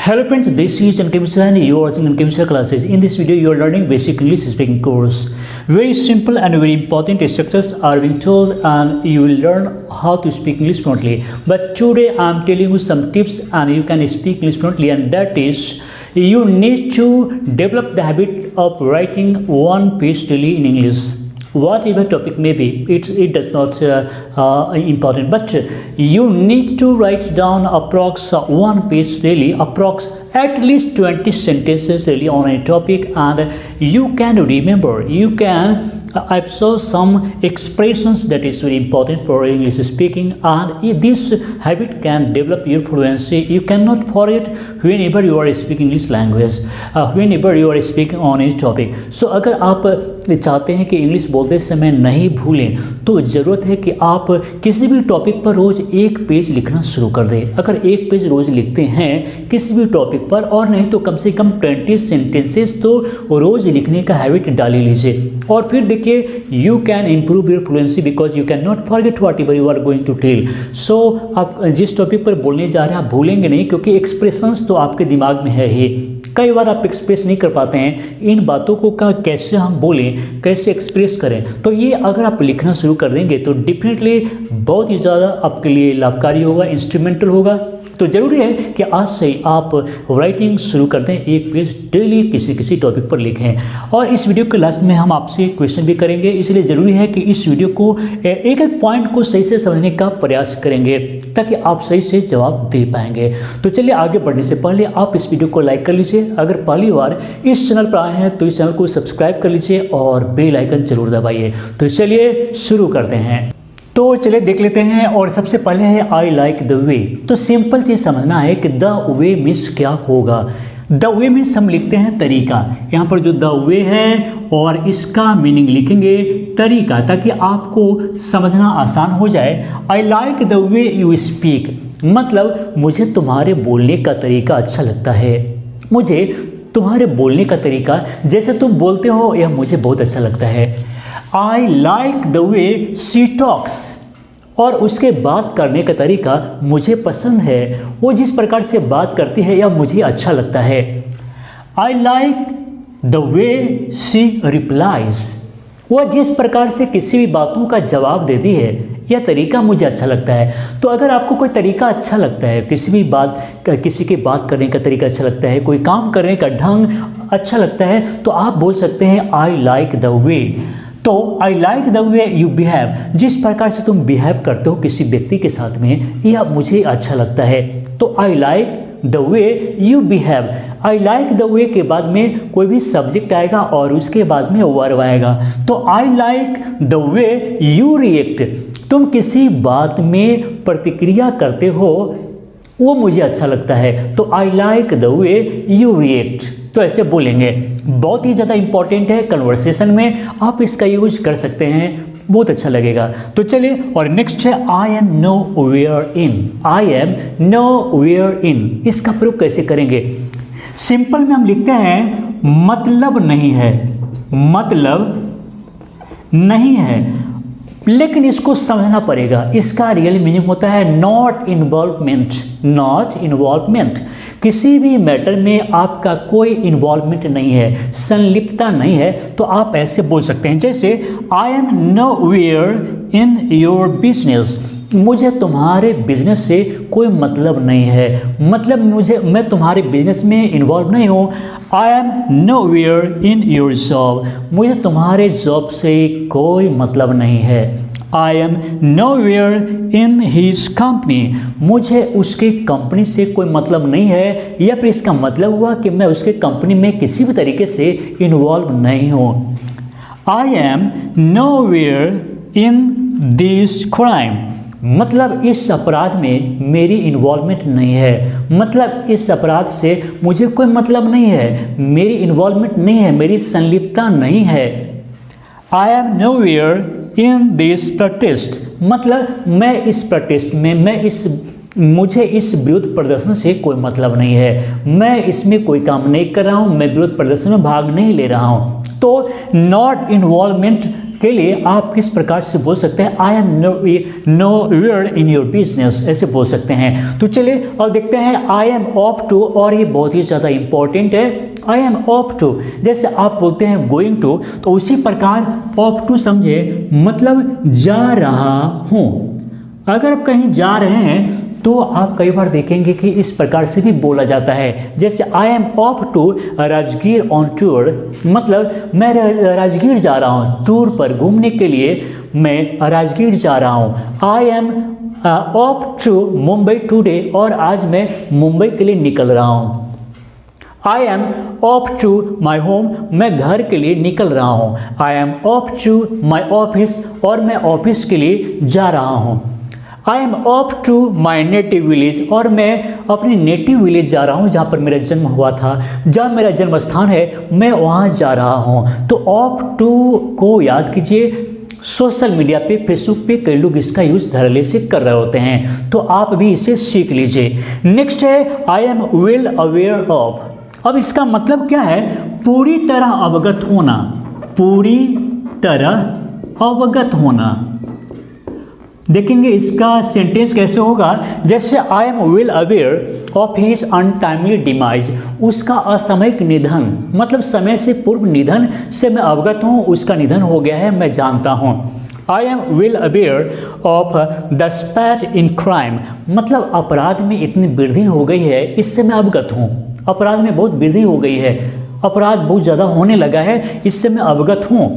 Hello friends, this is Ankim Mishra and you are watching Ankim Mishra classes. In this video, you are learning basic English speaking course. Very simple and very important structures are being told and you will learn how to speak English fluently. But today I am telling you some tips and you can speak English fluently, and that is you need to develop the habit of writing one page daily in English. Whatever topic may be, it does not important, but you need to write down approx one page daily, approx at least 20 sentences daily on a topic, and you can remember, you can absorb some expressions that is very important for English speaking, and this habit can develop your fluency. You cannot forget whenever you are speaking English language, whenever you are speaking on a topic. So अगर आप चाहते हैं कि English बोलते समय नहीं भूलें, तो ज़रूरत है कि आप किसी भी टॉपिक पर रोज़ एक पेज लिखना शुरू कर दें. अगर एक पेज रोज़ लिखते हैं किसी भी टॉपिक पर, और नहीं तो कम से कम 20 सेंटेंसेस तो रोज़ लिखने का हैबिट डाल ही लीजिए. और फिर देखिए, you can improve your fluency because you can not forget what ever you are going to tell. So आप जिस टॉपिक पर बोलने जा रहे हैं आप भूलेंगे नहीं, क्योंकि एक्सप्रेशंस तो आपके दिमाग में है ही. कई बार आप एक्सप्रेस नहीं कर पाते हैं इन बातों को, कैसे हम बोलें, कैसे एक्सप्रेस करें. तो ये अगर आप लिखना शुरू कर देंगे तो डेफिनेटली बहुत ही ज़्यादा आपके लिए लाभकारी होगा, इंस्ट्रूमेंटल होगा. तो ज़रूरी है कि आज से आप राइटिंग शुरू कर दें, एक पेज डेली किसी टॉपिक पर लिखें. और इस वीडियो के लास्ट में हम आपसे क्वेश्चन भी करेंगे, इसलिए ज़रूरी है कि इस वीडियो को एक एक पॉइंट को सही से समझने का प्रयास करेंगे ताकि आप सही से जवाब दे पाएंगे. तो चलिए, आगे बढ़ने से पहले आप इस वीडियो को लाइक कर लीजिए. अगर पहली बार इस चैनल पर आए हैं तो इस चैनल को सब्सक्राइब कर लीजिए और बेल आइकन जरूर दबाइए. तो चलिए शुरू करते हैं. तो चलिए देख लेते हैं. और सबसे पहले है आई लाइक द वे. तो सिंपल चीज़ समझना है कि द वे मीन्स क्या होगा. द वे मीन्स हम लिखते हैं तरीका. यहाँ पर जो द वे है और इसका मीनिंग लिखेंगे तरीका, ताकि आपको समझना आसान हो जाए. आई like the way you speak मतलब मुझे तुम्हारे बोलने का तरीका अच्छा लगता है. मुझे तुम्हारे बोलने का तरीका, जैसे तुम बोलते हो, यह मुझे बहुत अच्छा लगता है. आई like the way she talks और उसके बात करने का तरीका मुझे पसंद है. वो जिस प्रकार से बात करती है यह मुझे अच्छा लगता है. आई like the way she replies वह जिस प्रकार से किसी भी बातों का जवाब देती है यह तरीका मुझे अच्छा लगता है. तो अगर आपको कोई तरीका अच्छा लगता है, किसी के बात करने का तरीका अच्छा लगता है, कोई काम करने का ढंग अच्छा लगता है, तो आप बोल सकते हैं आई लाइक द वे. तो I like the way you behave जिस प्रकार से तुम बिहेव करते हो किसी व्यक्ति के साथ में, यह मुझे अच्छा लगता है. तो I like the way you behave. I like the वे के बाद में कोई भी सब्जेक्ट आएगा और उसके बाद में वर्ब आएगा. तो I like the way you react तुम किसी बात में प्रतिक्रिया करते हो, वो मुझे अच्छा लगता है. तो I like the way you react. तो ऐसे बोलेंगे. बहुत ही ज़्यादा इंपॉर्टेंट है, कन्वर्सेशन में आप इसका यूज कर सकते हैं, बहुत अच्छा लगेगा. तो चलिए, और नेक्स्ट है I am know where in. I am know where in इसका प्रयोग कैसे करेंगे. सिंपल में हम लिखते हैं मतलब नहीं है, मतलब नहीं है, लेकिन इसको समझना पड़ेगा. इसका रियल मीनिंग होता है नॉट इन्वॉल्वमेंट. नॉट इन्वॉल्वमेंट किसी भी मैटर में आपका कोई इन्वॉल्वमेंट नहीं है, संलिप्तता नहीं है. तो आप ऐसे बोल सकते हैं, जैसे I am know where in your business मुझे तुम्हारे बिजनेस से कोई मतलब नहीं है, मतलब मैं तुम्हारे बिजनेस में इन्वॉल्व नहीं हूँ. I am know where in your job मुझे तुम्हारे जॉब से कोई मतलब नहीं है. I am know where in his company मुझे उसके कंपनी से कोई मतलब नहीं है, या फिर इसका मतलब हुआ कि मैं उसके कंपनी में किसी भी तरीके से इन्वॉल्व नहीं हूँ. I am know where in this crime मतलब इस अपराध में मेरी इन्वॉल्वमेंट नहीं है, मतलब इस अपराध से मुझे कोई मतलब नहीं है, मेरी इन्वॉल्वमेंट नहीं है, मेरी संलिप्तता नहीं है. I am know where in this protest मतलब मैं इस प्रोटेस्ट में मुझे इस विरोध प्रदर्शन से कोई मतलब नहीं है, मैं इसमें कोई काम नहीं कर रहा हूँ, मैं विरोध प्रदर्शन में भाग नहीं ले रहा हूँ. तो नॉट इन्वॉल्वमेंट के लिए आप किस प्रकार से बोल सकते हैं, I am know where in your business, ऐसे बोल सकते हैं। तो चलिए अब देखते हैं आई एम ऑफ टू, और ये बहुत ही ज़्यादा इंपॉर्टेंट है। आई एम ऑफ टू, जैसे आप बोलते हैं गोइंग टू, तो उसी प्रकार ऑफ टू समझे मतलब जा रहा हूँ। अगर आप कहीं जा रहे हैं तो आप कई बार देखेंगे कि इस प्रकार से भी बोला जाता है, जैसे I am off to Rajgir on tour, मतलब मैं राजगीर जा रहा हूँ टूर पर, घूमने के लिए मैं राजगीर जा रहा हूँ। I am off to Mumbai today, और आज मैं मुंबई के लिए निकल रहा हूँ। I am off to my home, मैं घर के लिए निकल रहा हूँ। I am off to my office, और मैं ऑफिस के लिए जा रहा हूँ। I am off to my native village, और मैं अपनी नेटिव विलेज जा रहा हूँ जहाँ पर मेरा जन्म हुआ था, जहाँ मेरा जन्म स्थान है, मैं वहाँ जा रहा हूँ। तो ऑफ टू को याद कीजिए, सोशल मीडिया पे, फेसबुक पे कई लोग इसका यूज़ धड़ल्ले से कर रहे होते हैं, तो आप भी इसे सीख लीजिए। नेक्स्ट है I am well aware of. अब इसका मतलब क्या है, पूरी तरह अवगत होना, पूरी तरह अवगत होना। देखेंगे इसका सेंटेंस कैसे होगा, जैसे I am well aware of his untimely demise, उसका असामयिक निधन, मतलब समय से पूर्व निधन से मैं अवगत हूँ, उसका निधन हो गया है, मैं जानता हूँ। I am well aware of the स्पैट in crime, मतलब अपराध में इतनी वृद्धि हो गई है, इससे मैं अवगत हूँ। अपराध में बहुत वृद्धि हो गई है, अपराध बहुत ज़्यादा होने लगा है, इससे मैं अवगत हूँ।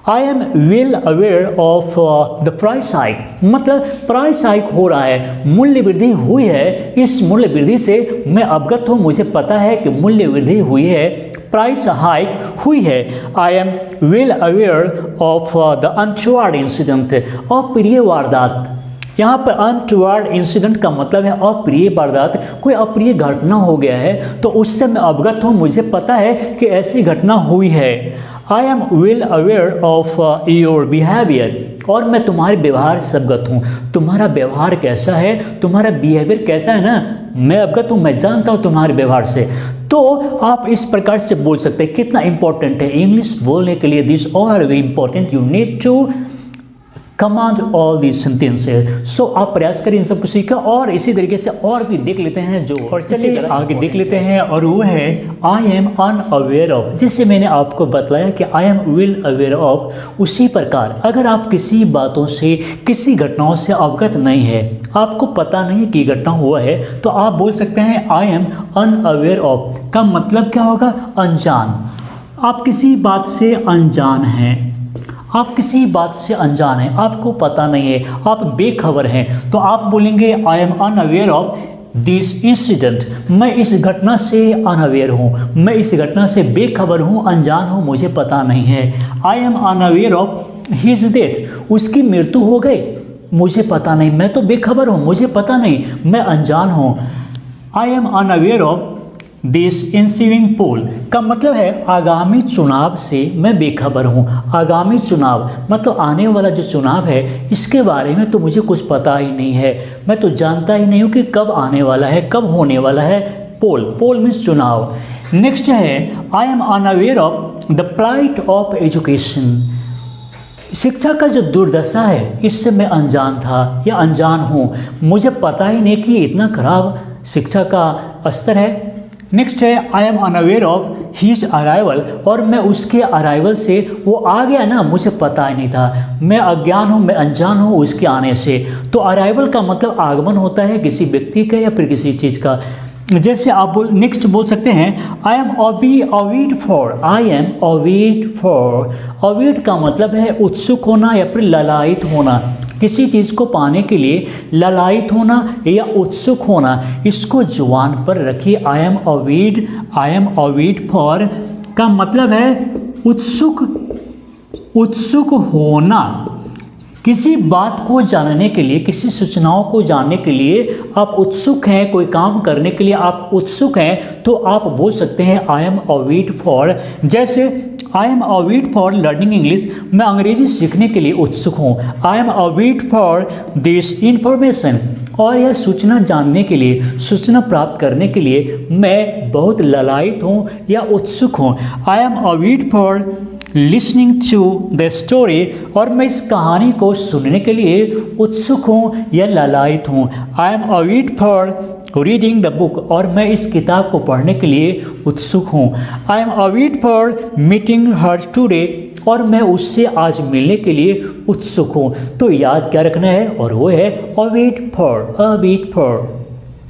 I am well aware of the price hike, मतलब प्राइस हाइक हो रहा है, मूल्य वृद्धि हुई है, इस मूल्य वृद्धि से मैं अवगत हूँ, मुझे पता है कि मूल्य वृद्धि हुई है, प्राइस हाइक हुई है। I am well aware of the untoward incident, अप्रिय वारदात। यहाँ पर अनटोवर्ड इंसिडेंट का मतलब है अप्रिय वारदात, कोई अप्रिय घटना हो गया है तो उससे मैं अवगत हूँ, मुझे पता है कि ऐसी घटना हुई है। I am well aware of your behaviour, और मैं तुम्हारे व्यवहार से अवगत हूँ, तुम्हारा व्यवहार कैसा है, तुम्हारा बिहेवियर कैसा है ना, मैं अवगत हूँ, मैं जानता हूँ तुम्हारे व्यवहार से। तो आप इस प्रकार से बोल सकते हैं। कितना इंपॉर्टेंट है इंग्लिश बोलने के लिए, this all are very important, you need to command all these sentences. So आप प्रयास करें इन सबको सीखा, और इसी तरीके से और भी देख लेते हैं जो, और चलिए आगे देख लेते हैं, और वो है आई एम अनअवेयर ऑफ। जैसे मैंने आपको बतलाया कि I am well aware of, उसी प्रकार अगर आप किसी बातों से, किसी घटनाओं से अवगत नहीं है, आपको पता नहीं कि घटना हुआ है, तो आप बोल सकते हैं आई एम अनअवेयर ऑफ। का मतलब क्या होगा, अनजान। आप किसी बात से अनजान हैं, आप किसी बात से अनजान हैं, आपको पता नहीं है, आप बेखबर हैं, तो आप बोलेंगे आई am unaware of this incident, मैं इस घटना से अनअवेयर हूँ, मैं इस घटना से बेखबर हूँ, अनजान हूँ, मुझे पता नहीं है। I am unaware of his death, उसकी मृत्यु हो गई, मुझे पता नहीं, मैं तो बेखबर हूँ, मुझे पता नहीं, मैं अनजान हूँ। I am unaware of this इंसिविंग पोल, का मतलब है आगामी चुनाव से मैं बेखबर हूँ। आगामी चुनाव मतलब आने वाला जो चुनाव है, इसके बारे में तो मुझे कुछ पता ही नहीं है, मैं तो जानता ही नहीं हूँ कि कब आने वाला है, कब होने वाला है। पोल, पोल मीन्स चुनाव। नेक्स्ट है I am unaware of the plight of education, शिक्षा का जो दुर्दशा है, इससे मैं अनजान था या अनजान हूँ, मुझे पता ही नहीं कि इतना खराब शिक्षा का स्तर है। नेक्स्ट है I am unaware of his arrival, और मैं उसके अराइवल से, वो आ गया ना, मुझे पता ही नहीं था, मैं अज्ञान हूँ, मैं अनजान हूँ उसके आने से। तो अराइवल का मतलब आगमन होता है किसी व्यक्ति का या फिर किसी चीज़ का। जैसे आप नेक्स्ट बोल सकते हैं I am await for, I am await for, await का मतलब है उत्सुक होना या फिर ललायित होना, किसी चीज़ को पाने के लिए ललायित होना या उत्सुक होना, इसको जुबान पर रखिए। आई एम अवेट फॉर का मतलब है उत्सुक होना, किसी बात को जानने के लिए, किसी सूचनाओं को जानने के लिए आप उत्सुक हैं, कोई काम करने के लिए आप उत्सुक हैं, तो आप बोल सकते हैं आई एम अवेट फॉर। जैसे I am await for learning English, मैं अंग्रेजी सीखने के लिए उत्सुक हूँ। I am await for this information, और यह सूचना जानने के लिए, सूचना प्राप्त करने के लिए मैं बहुत ललायित हूँ या उत्सुक हूँ। I am await for listening to the story, और मैं इस कहानी को सुनने के लिए उत्सुक हूँ या लालायित हूँ। I am await for reading the book, और मैं इस किताब को पढ़ने के लिए उत्सुक हूँ। I am await for meeting her today, और मैं उससे आज मिलने के लिए उत्सुक हूँ। तो याद क्या रखना है, और वो है अवेट फॉर,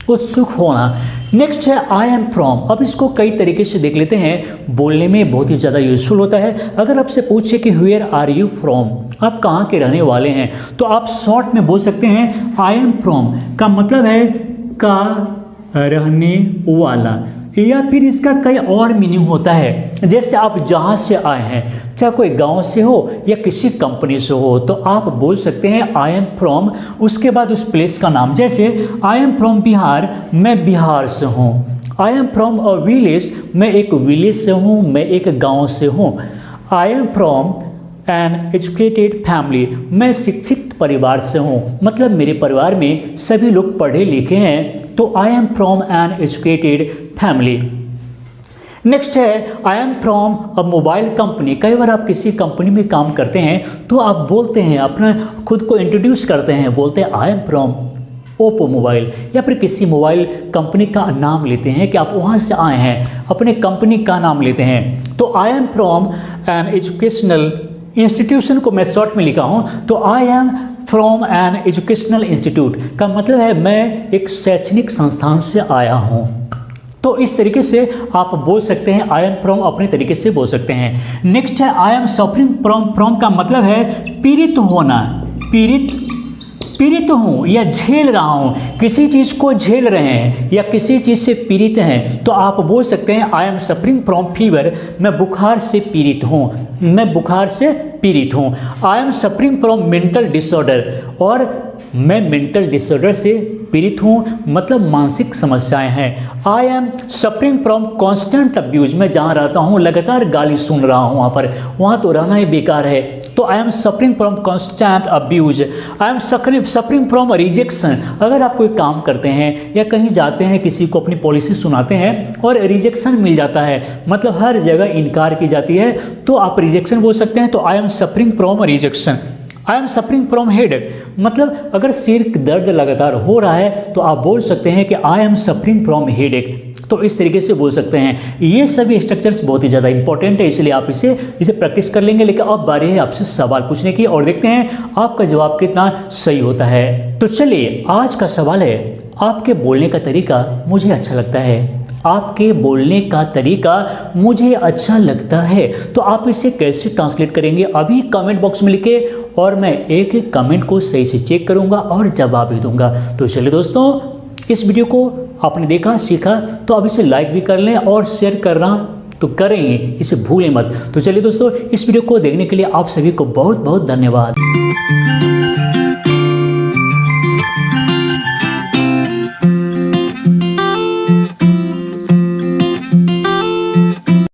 उत्सुक होना। नेक्स्ट है आई एम फ्रॉम। अब इसको कई तरीके से देख लेते हैं, बोलने में बहुत ही ज़्यादा यूजफुल होता है। अगर आपसे पूछे कि वेयर आर यू फ्रॉम, आप कहाँ के रहने वाले हैं, तो आप शॉर्ट में बोल सकते हैं आई एम फ्रॉम। का मतलब है का रहने वाला, या फिर इसका कई और मीनिंग होता है। जैसे आप जहाँ से आए हैं, चाहे कोई गांव से हो या किसी कंपनी से हो, तो आप बोल सकते हैं आई एम फ्रॉम, उसके बाद उस प्लेस का नाम। जैसे आई एम फ्रॉम बिहार, मैं बिहार से हूँ। I am from a village, मैं एक विलेज से हूँ, मैं एक गांव से हूँ। I am from an educated family, मैं शिक्षित परिवार से हूँ, मतलब मेरे परिवार में सभी लोग पढ़े लिखे हैं। तो I am from an educated family. Next है I am from a mobile company. कई बार आप किसी कंपनी में काम करते हैं तो आप बोलते हैं, अपना खुद को इंट्रोड्यूस करते हैं, बोलते हैं I am from Oppo mobile, या फिर किसी मोबाइल कंपनी का नाम लेते हैं कि आप वहाँ से आए हैं, अपने कंपनी का नाम लेते हैं। तो I am from an educational institution को मैं शॉर्ट में लिखा हूँ, तो I am from an educational institute का मतलब है मैं एक शैक्षणिक संस्थान से आया हूँ। तो इस तरीके से आप बोल सकते हैं आई एम फ्रॉम, अपने तरीके से बोल सकते हैं। नेक्स्ट है I am suffering from. From का मतलब है पीड़ित होना, पीड़ित हूँ या झेल रहा हूँ, किसी चीज़ को झेल रहे हैं या किसी चीज़ से पीड़ित हैं, तो आप बोल सकते हैं I am suffering from fever, मैं बुखार से पीड़ित हूँ, मैं बुखार से पीड़ित हूँ। I am suffering from mental disorder, और मैं मेंटल डिसऑर्डर से पीड़ित हूँ, मतलब मानसिक समस्याएं हैं। I am suffering from constant abuse, मैं जहाँ रहता हूँ लगातार गाली सुन रहा हूँ, वहाँ तो रहना ही बेकार है। तो I am suffering from constant abuse. I am suffering from rejection, अगर आप कोई काम करते हैं या कहीं जाते हैं, किसी को अपनी पॉलिसी सुनाते हैं और रिजेक्शन मिल जाता है, मतलब हर जगह इनकार की जाती है, तो आप रिजेक्शन बोल सकते हैं। तो I am suffering from rejection. I am suffering from headache, मतलब अगर सिर दर्द लगातार हो रहा है तो आप बोल सकते हैं कि I am suffering from headache. तो इस तरीके से बोल सकते हैं। ये सभी स्ट्रक्चर्स बहुत ही ज़्यादा इंपॉर्टेंट है, इसलिए आप इसे प्रैक्टिस कर लेंगे। लेकिन अब बारी है आपसे सवाल पूछने की, और देखते हैं आपका जवाब कितना सही होता है। तो चलिए, आज का सवाल है, आपके बोलने का तरीका मुझे अच्छा लगता है। आपके बोलने का तरीका मुझे अच्छा लगता है, तो आप इसे कैसे ट्रांसलेट करेंगे अभी कमेंट बॉक्स में लिखे, और मैं एक एक कमेंट को सही से चेक करूंगा और जवाब भी दूंगा। तो चलिए दोस्तों, इस वीडियो को आपने देखा, सीखा, तो अब इसे लाइक भी कर लें और शेयर करना तो करें, इसे भूलें मत। तो चलिए दोस्तों, इस वीडियो को देखने के लिए आप सभी को बहुत बहुत धन्यवाद।